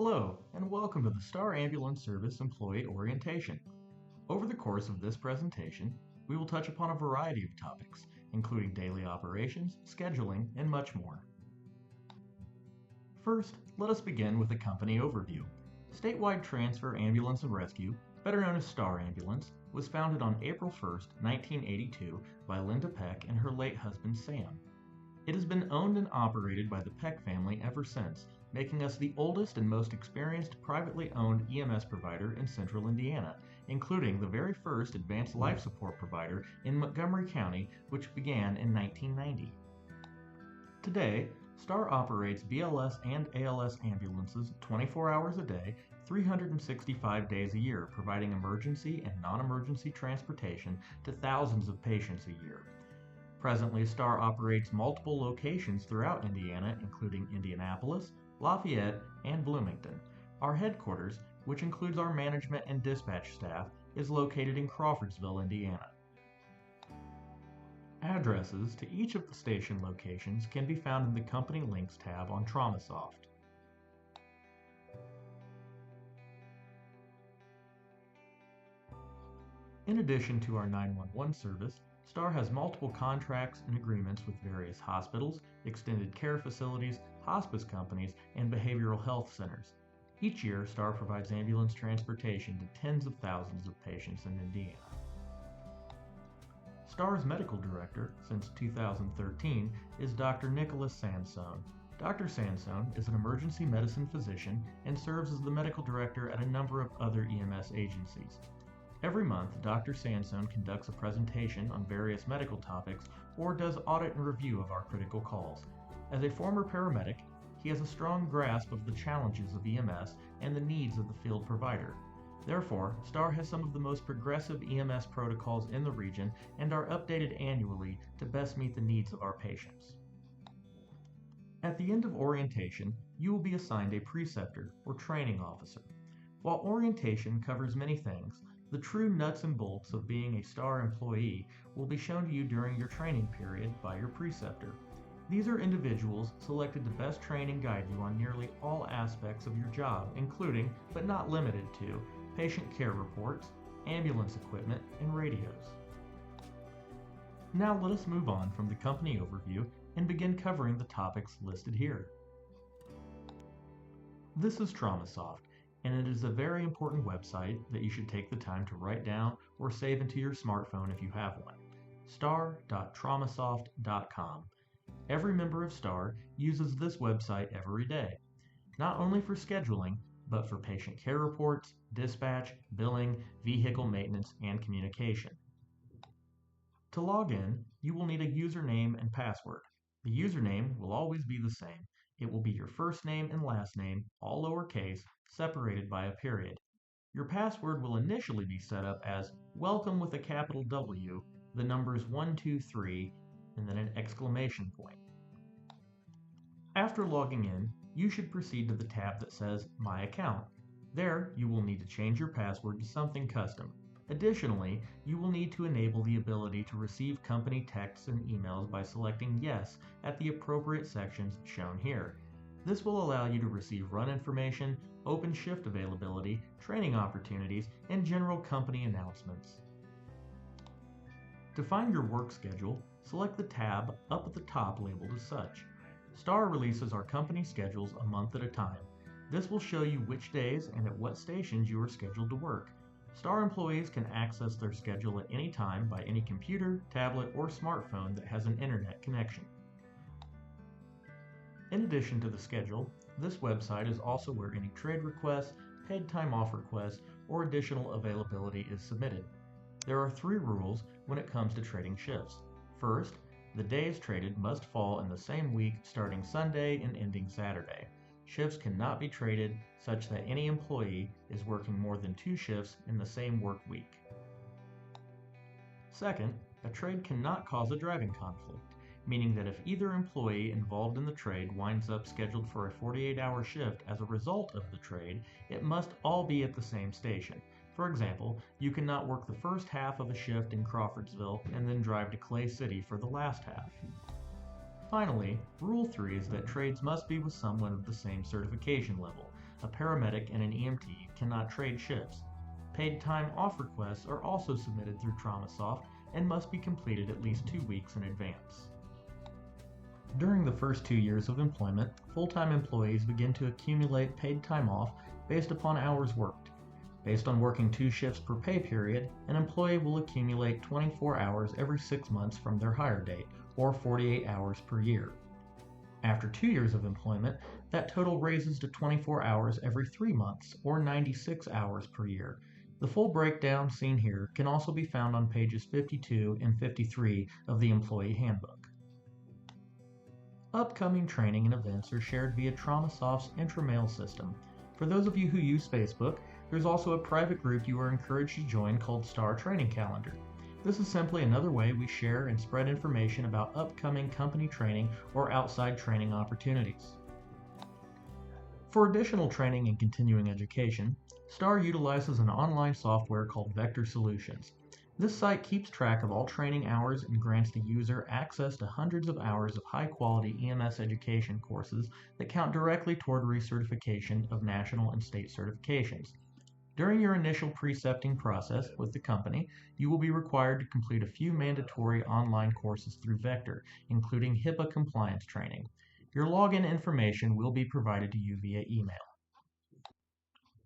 Hello, and welcome to the Star Ambulance Service Employee Orientation. Over the course of this presentation, we will touch upon a variety of topics, including daily operations, scheduling, and much more. First, let us begin with a company overview. Statewide Transfer Ambulance and Rescue, better known as Star Ambulance, was founded on April 1st, 1982 by Linda Peck and her late husband Sam. It has been owned and operated by the Peck family ever since, making us the oldest and most experienced privately owned EMS provider in central Indiana, including the very first advanced life support provider in Montgomery County, which began in 1990. Today, Star operates BLS and ALS ambulances 24 hours a day, 365 days a year, providing emergency and non-emergency transportation to thousands of patients a year. Presently, Star operates multiple locations throughout Indiana, including Indianapolis, Lafayette, and Bloomington. Our headquarters, which includes our management and dispatch staff, is located in Crawfordsville, Indiana. Addresses to each of the station locations can be found in the Company Links tab on TraumaSoft. In addition to our 911 service, Star has multiple contracts and agreements with various hospitals, extended care facilities, hospice companies, and behavioral health centers. Each year, Star provides ambulance transportation to tens of thousands of patients in Indiana. Star's medical director since 2013 is Dr. Nicholas Sansone. Dr. Sansone is an emergency medicine physician and serves as the medical director at a number of other EMS agencies. Every month, Dr. Sansone conducts a presentation on various medical topics or does audit and review of our critical calls. As a former paramedic, he has a strong grasp of the challenges of EMS and the needs of the field provider. Therefore, Star has some of the most progressive EMS protocols in the region and are updated annually to best meet the needs of our patients. At the end of orientation, you will be assigned a preceptor or training officer. While orientation covers many things, the true nuts and bolts of being a Star employee will be shown to you during your training period by your preceptor. These are individuals selected to best train and guide you on nearly all aspects of your job, including, but not limited to, patient care reports, ambulance equipment, and radios. Now let us move on from the company overview and begin covering the topics listed here. This is TraumaSoft, and it is a very important website that you should take the time to write down or save into your smartphone if you have one. star.traumasoft.com. Every member of Star uses this website every day, not only for scheduling, but for patient care reports, dispatch, billing, vehicle maintenance, and communication. To log in, you will need a username and password. The username will always be the same. It will be your first name and last name, all lowercase, separated by a period. Your password will initially be set up as welcome with a capital W, the numbers 123, and then an exclamation point. After logging in, you should proceed to the tab that says My Account. There, you will need to change your password to something custom. Additionally, you will need to enable the ability to receive company texts and emails by selecting Yes at the appropriate sections shown here. This will allow you to receive run information, open shift availability, training opportunities, and general company announcements. To find your work schedule, select the tab up at the top labeled as such. Star releases our company schedules a month at a time. This will show you which days and at what stations you are scheduled to work. Star employees can access their schedule at any time by any computer, tablet, or smartphone that has an internet connection. In addition to the schedule, this website is also where any trade requests, paid time off requests, or additional availability is submitted. There are 3 rules when it comes to trading shifts. First, the days traded must fall in the same week starting Sunday and ending Saturday. Shifts cannot be traded such that any employee is working more than 2 shifts in the same work week. Second, a trade cannot cause a driving conflict, meaning that if either employee involved in the trade winds up scheduled for a 48-hour shift as a result of the trade, it must all be at the same station. For example, you cannot work the first half of a shift in Crawfordsville and then drive to Clay City for the last half. Finally, Rule 3 is that trades must be with someone of the same certification level. a paramedic, and an EMT cannot trade shifts. Paid time off requests are also submitted through TraumaSoft and must be completed at least 2 weeks in advance. During the first 2 years of employment, full-time employees begin to accumulate paid time off based upon hours worked. Based on working 2 shifts per pay period, an employee will accumulate 24 hours every 6 months from their hire date, or 48 hours per year. After 2 years of employment, that total raises to 24 hours every 3 months, or 96 hours per year. The full breakdown seen here can also be found on pages 52 and 53 of the Employee Handbook. Upcoming training and events are shared via TraumaSoft's intramail system. For those of you who use Facebook, there's also a private group you are encouraged to join called Star Training Calendar. This is simply another way we share and spread information about upcoming company training or outside training opportunities. For additional training and continuing education, Star utilizes an online software called v.3 Solutions. This site keeps track of all training hours and grants the user access to hundreds of hours of high-quality EMS education courses that count directly toward recertification of national and state certifications. During your initial precepting process with the company, you will be required to complete a few mandatory online courses through v.3, including HIPAA compliance training. Your login information will be provided to you via email.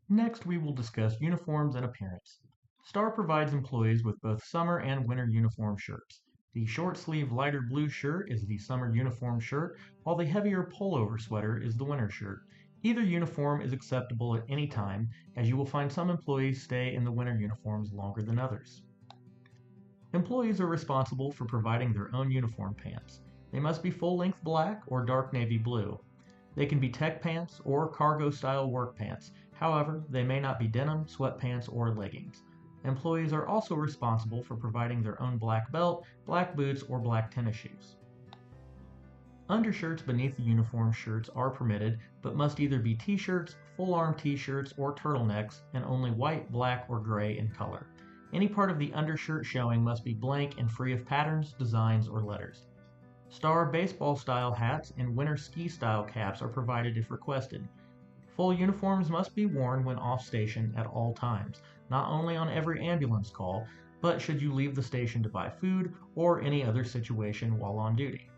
Next, we will discuss uniforms and appearance. Star provides employees with both summer and winter uniform shirts. The short-sleeve lighter blue shirt is the summer uniform shirt, while the heavier pullover sweater is the winter shirt. Either uniform is acceptable at any time, as you will find some employees stay in the winter uniforms longer than others. Employees are responsible for providing their own uniform pants. They must be full-length black or dark navy blue. They can be tech pants or cargo-style work pants. However, they may not be denim, sweatpants, or leggings. Employees are also responsible for providing their own black belt, black boots, or black tennis shoes. Undershirts beneath the uniform shirts are permitted, but must either be t-shirts, full-arm t-shirts, or turtlenecks, and only white, black, or gray in color. Any part of the undershirt showing must be blank and free of patterns, designs, or letters. Star baseball-style hats and winter ski-style caps are provided if requested. Full uniforms must be worn when off station at all times, not only on every ambulance call, but should you leave the station to buy food or any other situation while on duty.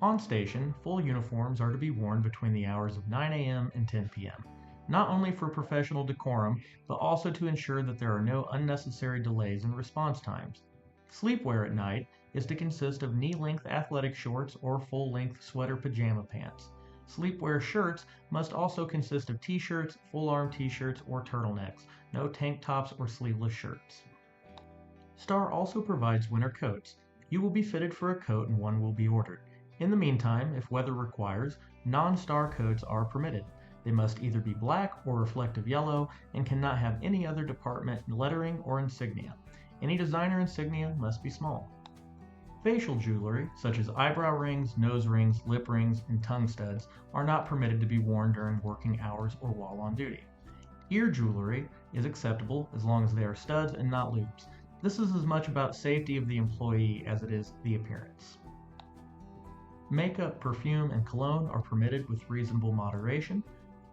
On station, full uniforms are to be worn between the hours of 9 a.m. and 10 p.m., not only for professional decorum, but also to ensure that there are no unnecessary delays in response times. Sleepwear at night is to consist of knee-length athletic shorts or full-length sweater pajama pants. Sleepwear shirts must also consist of t-shirts, full-arm t-shirts, or turtlenecks, no tank tops or sleeveless shirts. Star also provides winter coats. You will be fitted for a coat and one will be ordered. In the meantime, if weather requires, non-Star coats are permitted. They must either be black or reflective yellow and cannot have any other department lettering or insignia. Any designer insignia must be small. Facial jewelry, such as eyebrow rings, nose rings, lip rings, and tongue studs, are not permitted to be worn during working hours or while on duty. Ear jewelry is acceptable as long as they are studs and not loops. This is as much about safety of the employee as it is the appearance. Makeup, perfume, and cologne are permitted with reasonable moderation.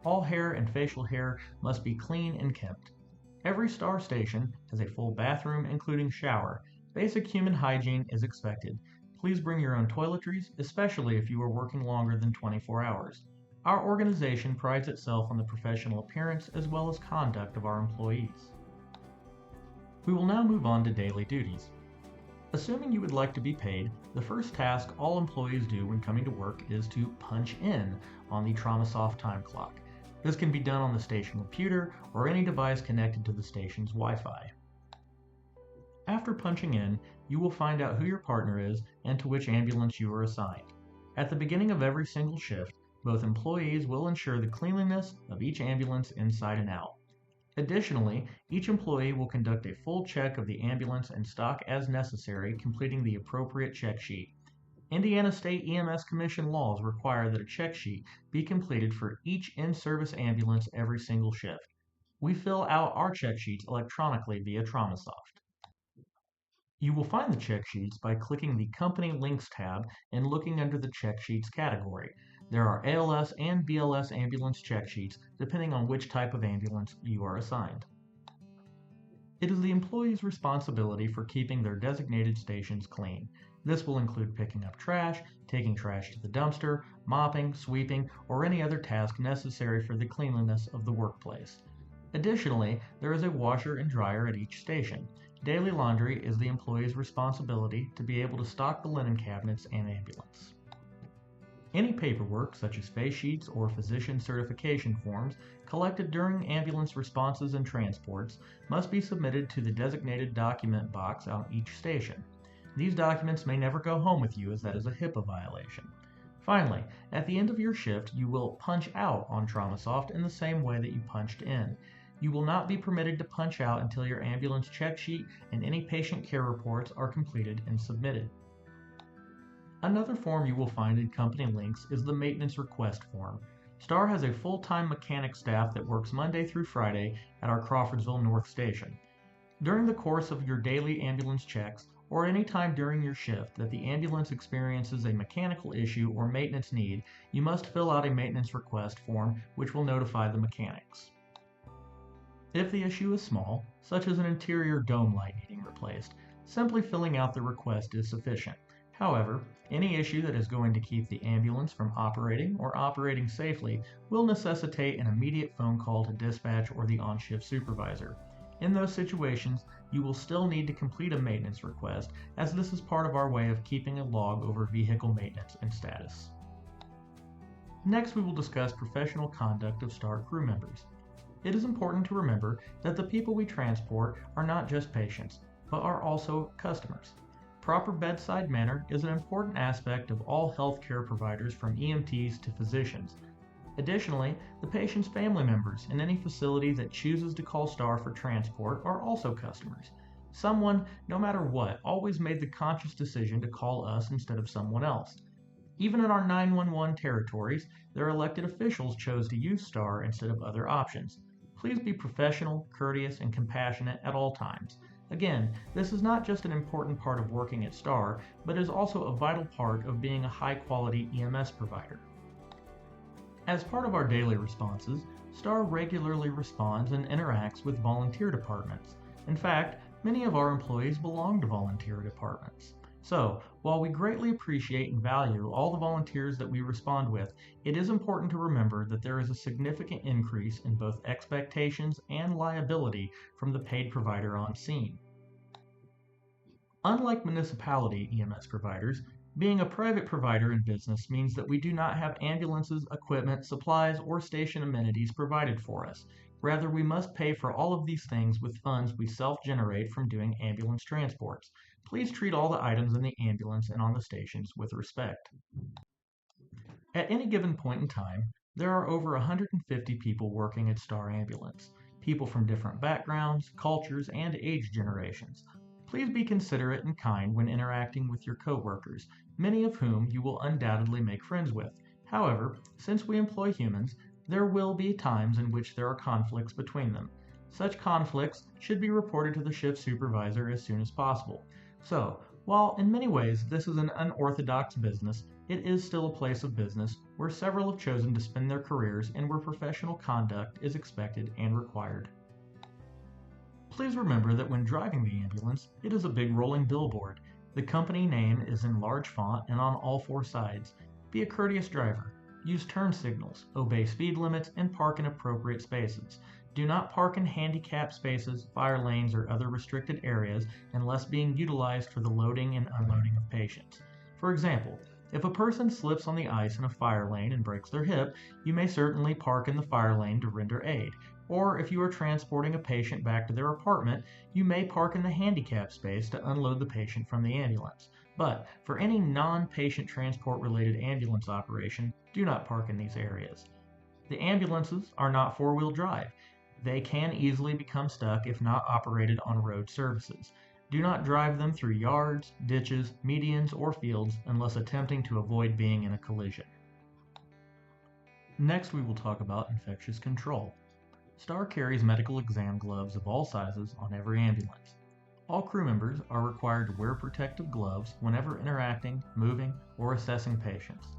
All hair and facial hair must be clean and kempt. Every Star station has a full bathroom, including shower. Basic human hygiene is expected. Please bring your own toiletries, especially if you are working longer than 24 hours. Our organization prides itself on the professional appearance as well as conduct of our employees. We will now move on to daily duties. Assuming you would like to be paid, the first task all employees do when coming to work is to punch in on the TraumaSoft time clock. This can be done on the station computer or any device connected to the station's Wi-Fi. After punching in, you will find out who your partner is and to which ambulance you are assigned. At the beginning of every single shift, both employees will ensure the cleanliness of each ambulance inside and out. Additionally, each employee will conduct a full check of the ambulance and stock as necessary, completing the appropriate check sheet. Indiana State EMS Commission laws require that a check sheet be completed for each in-service ambulance every single shift. We fill out our check sheets electronically via TraumaSoft. You will find the check sheets by clicking the Company Links tab and looking under the Check Sheets category. There are ALS and BLS ambulance check sheets depending on which type of ambulance you are assigned. It is the employee's responsibility for keeping their designated stations clean. This will include picking up trash, taking trash to the dumpster, mopping, sweeping, or any other task necessary for the cleanliness of the workplace. Additionally, there is a washer and dryer at each station. Daily laundry is the employee's responsibility to be able to stock the linen cabinets and ambulance. Any paperwork, such as face sheets or physician certification forms, collected during ambulance responses and transports, must be submitted to the designated document box on each station. These documents may never go home with you, as that is a HIPAA violation. Finally, at the end of your shift, you will punch out on TraumaSoft in the same way that you punched in. You will not be permitted to punch out until your ambulance check sheet and any patient care reports are completed and submitted. Another form you will find in company links is the maintenance request form. STAR has a full-time mechanic staff that works Monday through Friday at our Crawfordsville North Station. During the course of your daily ambulance checks, or any time during your shift that the ambulance experiences a mechanical issue or maintenance need, you must fill out a maintenance request form which will notify the mechanics. If the issue is small, such as an interior dome light needing replaced, simply filling out the request is sufficient. However, any issue that is going to keep the ambulance from operating or operating safely will necessitate an immediate phone call to dispatch or the on-shift supervisor. In those situations, you will still need to complete a maintenance request, as this is part of our way of keeping a log over vehicle maintenance and status. Next, we will discuss professional conduct of STAR crew members. It is important to remember that the people we transport are not just patients, but are also customers. Proper bedside manner is an important aspect of all healthcare providers, from EMTs to physicians. Additionally, the patient's family members in any facility that chooses to call STAR for transport are also customers. Someone, no matter what, always made the conscious decision to call us instead of someone else. Even in our 911 territories, their elected officials chose to use STAR instead of other options. Please be professional, courteous, and compassionate at all times. Again, this is not just an important part of working at STAR, but is also a vital part of being a high-quality EMS provider. As part of our daily responses, STAR regularly responds and interacts with volunteer departments. In fact, many of our employees belong to volunteer departments. So, while we greatly appreciate and value all the volunteers that we respond with, it is important to remember that there is a significant increase in both expectations and liability from the paid provider on scene. Unlike municipality EMS providers, being a private provider in business means that we do not have ambulances, equipment, supplies, or station amenities provided for us. Rather, we must pay for all of these things with funds we self-generate from doing ambulance transports. Please treat all the items in the ambulance and on the stations with respect. At any given point in time, there are over 150 people working at STAR Ambulance, people from different backgrounds, cultures, and age generations. Please be considerate and kind when interacting with your coworkers, many of whom you will undoubtedly make friends with. However, since we employ humans, there will be times in which there are conflicts between them. Such conflicts should be reported to the shift supervisor as soon as possible. So, while in many ways this is an unorthodox business, it is still a place of business where several have chosen to spend their careers and where professional conduct is expected and required. Please remember that when driving the ambulance, it is a big rolling billboard. The company name is in large font and on all four sides. Be a courteous driver. Use turn signals, obey speed limits, and park in appropriate spaces. Do not park in handicap spaces, fire lanes, or other restricted areas unless being utilized for the loading and unloading of patients. For example, if a person slips on the ice in a fire lane and breaks their hip, you may certainly park in the fire lane to render aid. Or if you are transporting a patient back to their apartment, you may park in the handicap space to unload the patient from the ambulance. But for any non-patient transport related ambulance operation, do not park in these areas. The ambulances are not four-wheel drive. They can easily become stuck if not operated on road services. Do not drive them through yards, ditches, medians, or fields unless attempting to avoid being in a collision. Next, we will talk about infectious control. STAR carries medical exam gloves of all sizes on every ambulance. All crew members are required to wear protective gloves whenever interacting, moving, or assessing patients.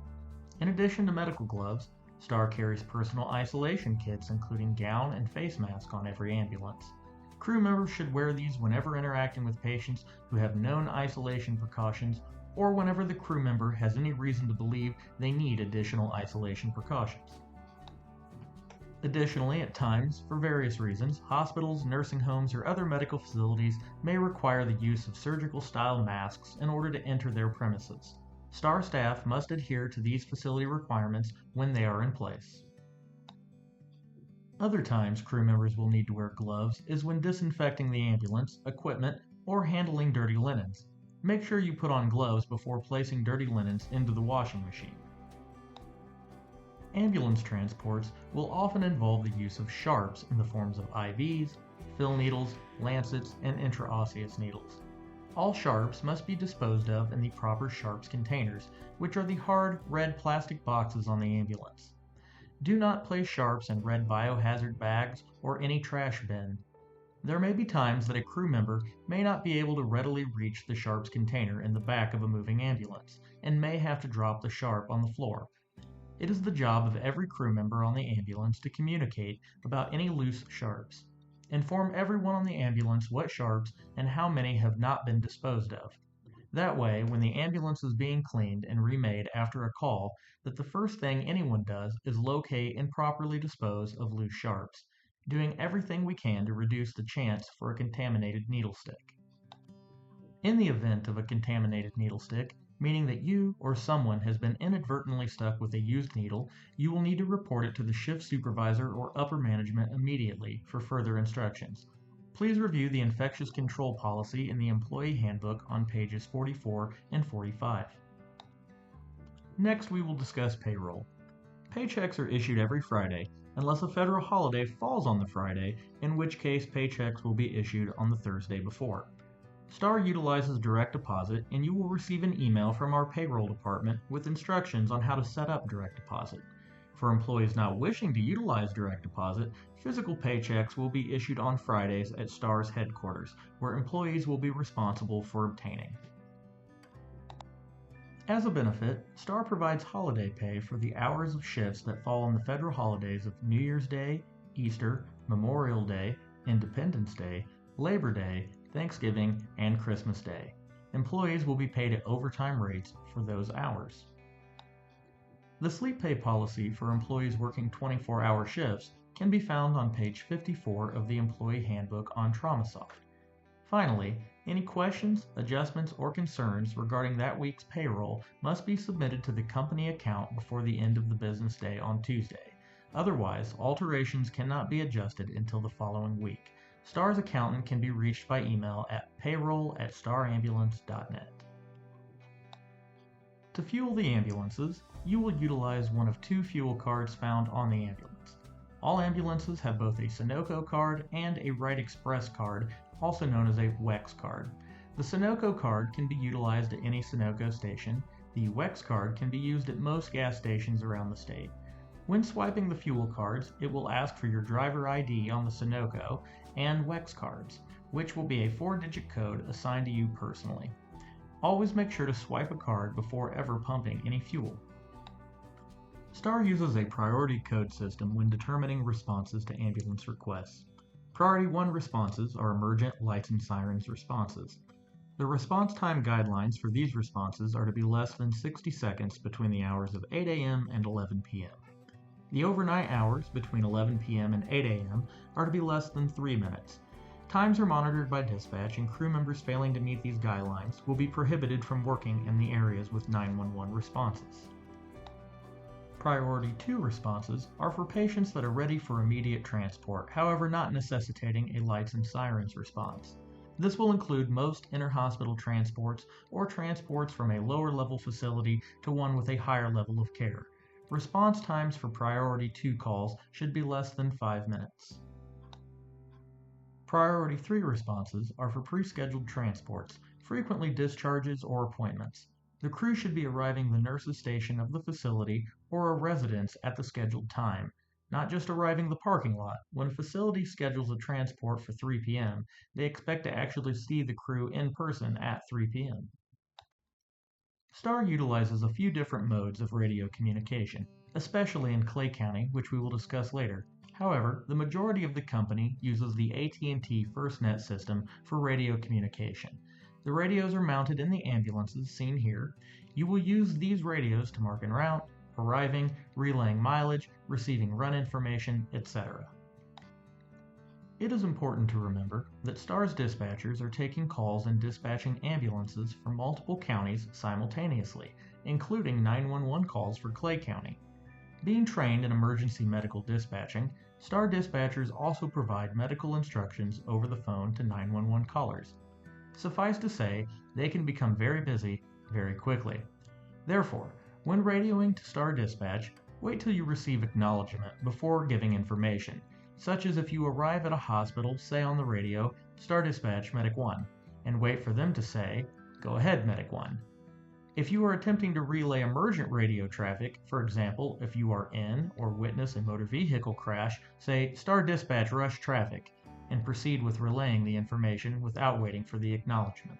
In addition to medical gloves, STAR carries personal isolation kits including gown and face mask on every ambulance. Crew members should wear these whenever interacting with patients who have known isolation precautions or whenever the crew member has any reason to believe they need additional isolation precautions. Additionally, at times, for various reasons, hospitals, nursing homes, or other medical facilities may require the use of surgical-style masks in order to enter their premises. STAR staff must adhere to these facility requirements when they are in place. Other times crew members will need to wear gloves is when disinfecting the ambulance, equipment, or handling dirty linens. Make sure you put on gloves before placing dirty linens into the washing machine. Ambulance transports will often involve the use of sharps in the forms of IVs, fill needles, lancets, and intraosseous needles. All sharps must be disposed of in the proper sharps containers, which are the hard, red plastic boxes on the ambulance. Do not place sharps in red biohazard bags or any trash bin. There may be times that a crew member may not be able to readily reach the sharps container in the back of a moving ambulance and may have to drop the sharp on the floor. It is the job of every crew member on the ambulance to communicate about any loose sharps. Inform everyone on the ambulance what sharps and how many have not been disposed of. That way, when the ambulance is being cleaned and remade after a call, that the first thing anyone does is locate and properly dispose of loose sharps, doing everything we can to reduce the chance for a contaminated needle stick. In the event of a contaminated needle stick, meaning that you or someone has been inadvertently stuck with a used needle, you will need to report it to the shift supervisor or upper management immediately for further instructions. Please review the infectious control policy in the employee handbook on pages 44 and 45. Next, we will discuss payroll. Paychecks are issued every Friday, unless a federal holiday falls on the Friday, in which case paychecks will be issued on the Thursday before. STAR utilizes direct deposit, and you will receive an email from our payroll department with instructions on how to set up direct deposit. For employees not wishing to utilize direct deposit, physical paychecks will be issued on Fridays at STAR's headquarters, where employees will be responsible for obtaining. As a benefit, STAR provides holiday pay for the hours of shifts that fall on the federal holidays of New Year's Day, Easter, Memorial Day, Independence Day, Labor Day, Thanksgiving, and Christmas Day. Employees will be paid at overtime rates for those hours. The sleep pay policy for employees working 24-hour shifts can be found on page 54 of the Employee Handbook on TraumaSoft. Finally, any questions, adjustments, or concerns regarding that week's payroll must be submitted to the company account before the end of the business day on Tuesday. Otherwise, alterations cannot be adjusted until the following week. STAR's accountant can be reached by email at payroll@starambulance.net. To fuel the ambulances, you will utilize one of two fuel cards found on the ambulance. All ambulances have both a Sunoco card and a Right Express card, also known as a WEX card. The Sunoco card can be utilized at any Sunoco station. The WEX card can be used at most gas stations around the state. When swiping the fuel cards, it will ask for your driver ID on the Sunoco and WEX cards, which will be a 4-digit code assigned to you personally. Always make sure to swipe a card before ever pumping any fuel. STAR uses a priority code system when determining responses to ambulance requests. Priority 1 responses are emergent lights and sirens responses. The response time guidelines for these responses are to be less than 60 seconds between the hours of 8 a.m. and 11 p.m. The overnight hours between 11 p.m. and 8 a.m. are to be less than 3 minutes. Times are monitored by dispatch, and crew members failing to meet these guidelines will be prohibited from working in the areas with 911 responses. Priority 2 responses are for patients that are ready for immediate transport, however not necessitating a lights and sirens response. This will include most inter-hospital transports or transports from a lower level facility to one with a higher level of care. Response times for Priority 2 calls should be less than 5 minutes. Priority 3 responses are for pre-scheduled transports, frequently discharges or appointments. The crew should be arriving the nurse's station of the facility or a residence at the scheduled time, not just arriving the parking lot. When a facility schedules a transport for 3 p.m., they expect to actually see the crew in person at 3 p.m. STAR utilizes a few different modes of radio communication, especially in Clay County, which we will discuss later. However, the majority of the company uses the AT&T FirstNet system for radio communication. The radios are mounted in the ambulances seen here. You will use these radios to mark en route, arriving, relaying mileage, receiving run information, etc. It is important to remember that STAR's dispatchers are taking calls and dispatching ambulances for multiple counties simultaneously, including 911 calls for Clay County. Being trained in emergency medical dispatching, STAR dispatchers also provide medical instructions over the phone to 911 callers. Suffice to say, they can become very busy very quickly. Therefore, when radioing to STAR dispatch, wait till you receive acknowledgement before giving information, such as if you arrive at a hospital, say on the radio, STAR dispatch Medic 1, and wait for them to say, go ahead Medic 1. If you are attempting to relay emergent radio traffic, for example, if you are in or witness a motor vehicle crash, say STAR dispatch rush traffic, and proceed with relaying the information without waiting for the acknowledgement.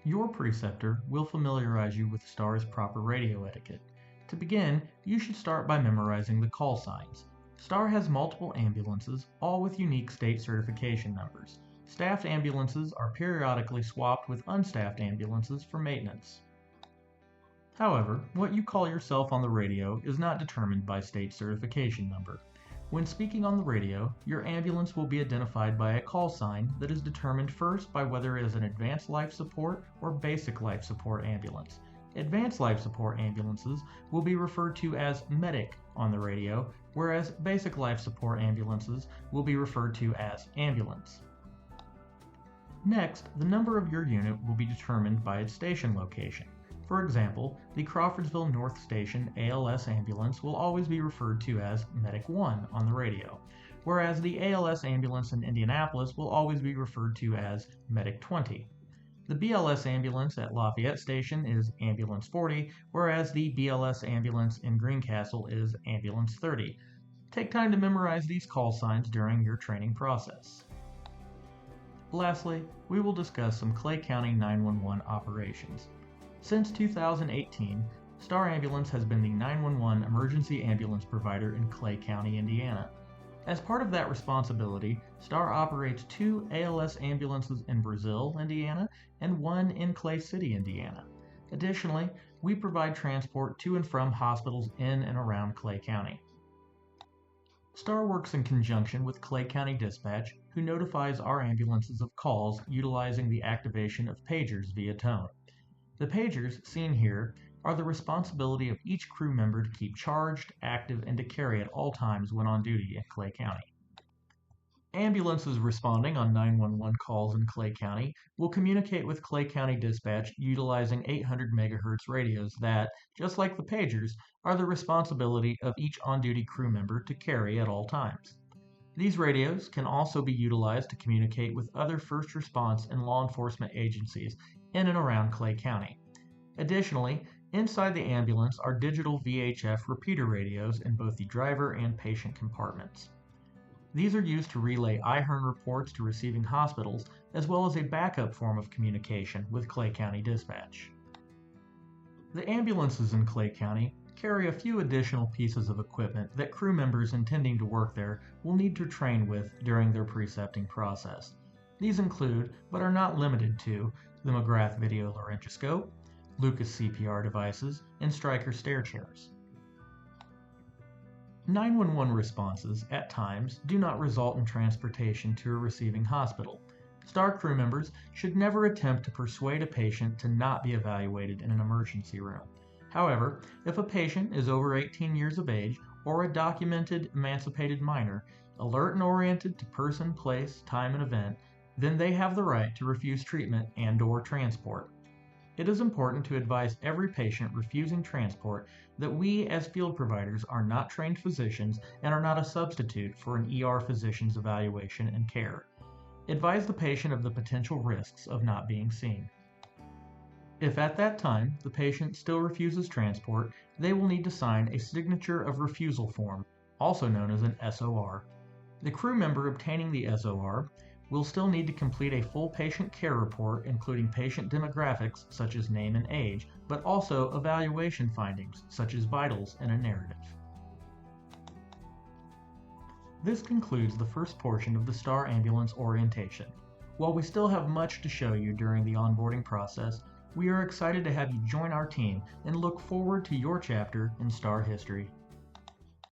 Your preceptor will familiarize you with STAR's proper radio etiquette. To begin, you should start by memorizing the call signs. STAR has multiple ambulances, all with unique state certification numbers. Staffed ambulances are periodically swapped with unstaffed ambulances for maintenance. However, what you call yourself on the radio is not determined by state certification number. When speaking on the radio, your ambulance will be identified by a call sign that is determined first by whether it is an advanced life support or basic life support ambulance. Advanced life support ambulances will be referred to as medic on the radio, whereas basic life support ambulances will be referred to as ambulance. Next, the number of your unit will be determined by its station location. For example, the Crawfordsville North Station ALS ambulance will always be referred to as Medic 1 on the radio, whereas the ALS ambulance in Indianapolis will always be referred to as Medic 20. The BLS ambulance at Lafayette Station is Ambulance 40, whereas the BLS ambulance in Greencastle is Ambulance 30. Take time to memorize these call signs during your training process. Lastly, we will discuss some Clay County 911 operations. Since 2018, STAR Ambulance has been the 911 emergency ambulance provider in Clay County, Indiana. As part of that responsibility, STAR operates 2 ALS ambulances in Brazil, Indiana, and 1 in Clay City, Indiana. Additionally, we provide transport to and from hospitals in and around Clay County. STAR works in conjunction with Clay County Dispatch, who notifies our ambulances of calls utilizing the activation of pagers via tone. The pagers, seen here, are the responsibility of each crew member to keep charged, active, and to carry at all times when on duty in Clay County. Ambulances responding on 911 calls in Clay County will communicate with Clay County Dispatch utilizing 800 MHz radios that, just like the pagers, are the responsibility of each on-duty crew member to carry at all times. These radios can also be utilized to communicate with other first response and law enforcement agencies in and around Clay County. Additionally, inside the ambulance are digital VHF repeater radios in both the driver and patient compartments. These are used to relay IHERN reports to receiving hospitals, as well as a backup form of communication with Clay County Dispatch. The ambulances in Clay County carry a few additional pieces of equipment that crew members intending to work there will need to train with during their precepting process. These include, but are not limited to, the McGrath video laryngoscope, Lucas CPR devices, and Stryker stair chairs. 911 responses, at times, do not result in transportation to a receiving hospital. STAR crew members should never attempt to persuade a patient to not be evaluated in an emergency room. However, if a patient is over 18 years of age or a documented emancipated minor, alert and oriented to person, place, time, and event, then they have the right to refuse treatment and/or transport. It is important to advise every patient refusing transport that we as field providers are not trained physicians and are not a substitute for an ER physician's evaluation and care. Advise the patient of the potential risks of not being seen. If at that time the patient still refuses transport, they will need to sign a signature of refusal form, also known as an SOR. The crew member obtaining the SOR We'll still need to complete a full patient care report, including patient demographics such as name and age, but also evaluation findings such as vitals and a narrative. This concludes the first portion of the STAR Ambulance orientation. While we still have much to show you during the onboarding process, we are excited to have you join our team and look forward to your chapter in STAR history.